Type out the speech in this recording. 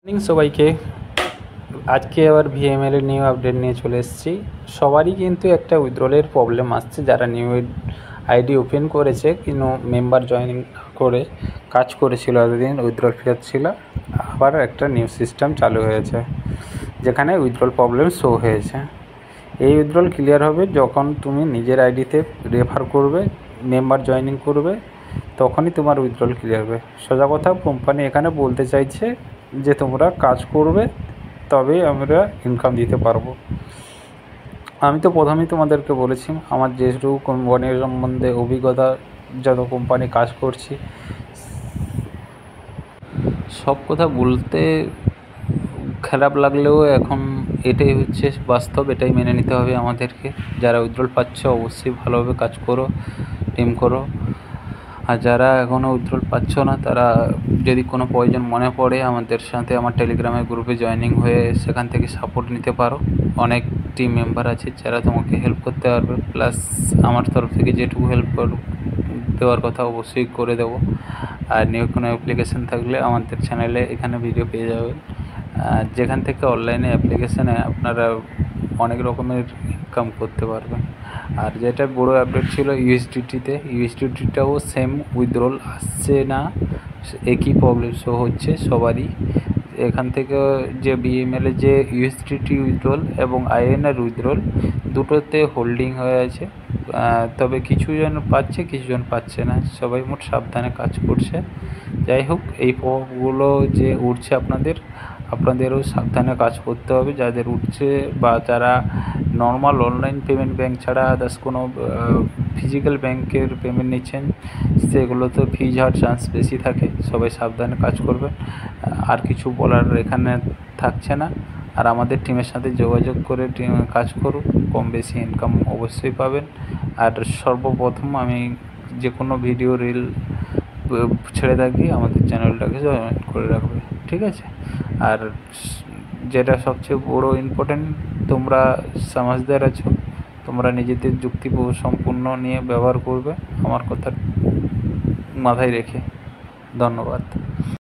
Morning সবাইকে। আজকে আবার ভিএমএল এর নিউ আপডেট নিয়ে চলে এসেছি। সবারই কিন্তু একটা উইথড্রলের প্রবলেম আসছে, যারা নিউ আইডি ওপেন করেছে কিন্তু মেম্বার জয়েনিং করে কাজ করেছিল এতদিন, উইথড্রল ফেরত ছিল। আবার একটা নিউ সিস্টেম চালু হয়েছে যেখানে উইথড্রল প্রবলেম শো হয়েছে। এই উইথড্রল ক্লিয়ার হবে যখন তুমি নিজের আইডিতে রেফার করবে, মেম্বার জয়েনিং করবে, তখনই তোমার উইথড্রল ক্লিয়ার হবে। সোজা কথা, কোম্পানি এখানে বলতে চাইছে যে তোমরা কাজ করবে তবেই আমরা ইনকাম দিতে পারবো। আমি তো প্রথমেই তোমাদেরকে বলেছি আমার যেটুকু কোম্পানির সম্বন্ধে অভিজ্ঞতা, যত কোম্পানি কাজ করছি, সব কথা বলতে খারাপ লাগলেও এখন এটাই হচ্ছে বাস্তব, এটাই মেনে নিতে হবে আমাদেরকে। যারা উইথড্রল পাচ্ছ অবশ্যই ভালোভাবে কাজ করো, টিম করো। আর যারা এখনও উইথড্রল পাচ্ছ না, তারা যদি কোনো প্রয়োজন মনে পড়ে আমাদের সাথে আমার টেলিগ্রামের গ্রুপে জয়েনিং হয়ে সেখান থেকে সাপোর্ট নিতে পারো। অনেক টিম মেম্বার আছে যারা তোমাকে হেল্প করতে পারবে, প্লাস আমার তরফ থেকে যেটুকু হেল্প দেওয়ার কথা অবশ্যই করে দেবো। আর নিউ কোনো অ্যাপ্লিকেশান থাকলে আমাদের চ্যানেলে এখানে ভিডিও পেয়ে যাবেন, যেখান থেকে অনলাইনে অ্যাপ্লিকেশানে আপনারা অনেক রকমের ইনকাম করতে পারবেন। আর যেটা বড় আপডেট ছিল ইউএসডিটিটাও সেম উইথড্রল আসছে না, একই প্রবলেম শো হচ্ছে সবারই। এখান থেকে যে বিএমএলের যে ইউএসডিটি উইথড্রল এবং আইএনআর উইথড্রল দুটোতে হোল্ডিং হয়ে আছে, তবে কিছুজন পাচ্ছে কিছুজন পাচ্ছে না। সবাই মোট সাবধানে কাজ করছে। যাই হোক, এই প্রভাবগুলো যে উঠছে আপনাদেরও সাবধানে কাজ করতে হবে। যাদের উঠছে বা যারা নর্মাল অনলাইন পেমেন্ট ব্যাঙ্ক ছাড়া আদার্স কোনো ফিজিক্যাল ব্যাংকের পেমেন্ট নিচ্ছেন, সেগুলোতে ফিজ হওয়ার চান্স বেশি থাকে। সবাই সাবধানে কাজ করবে। আর কিছু বলার এখানে থাকছে না। আর আমাদের টিমের সাথে যোগাযোগ করে কাজ করুন, কম বেশি ইনকাম অবশ্যই পাবেন। আর সর্বপ্রথম আমি যে কোনো ভিডিও রিল ছেড়ে থাকি, আমাদের চ্যানেলটাকে জয়েন করে রাখবে, ঠিক আছে? আর যেটা সবচেয়ে বড় ইম্পর্টেন্ট, তোমরা সমাজদার আছো, তোমরা নিজেদের যুক্তি সম্পূর্ণ নিয়ে ব্যবহার করবে, আমার কথা মাথায় রেখে। ধন্যবাদ।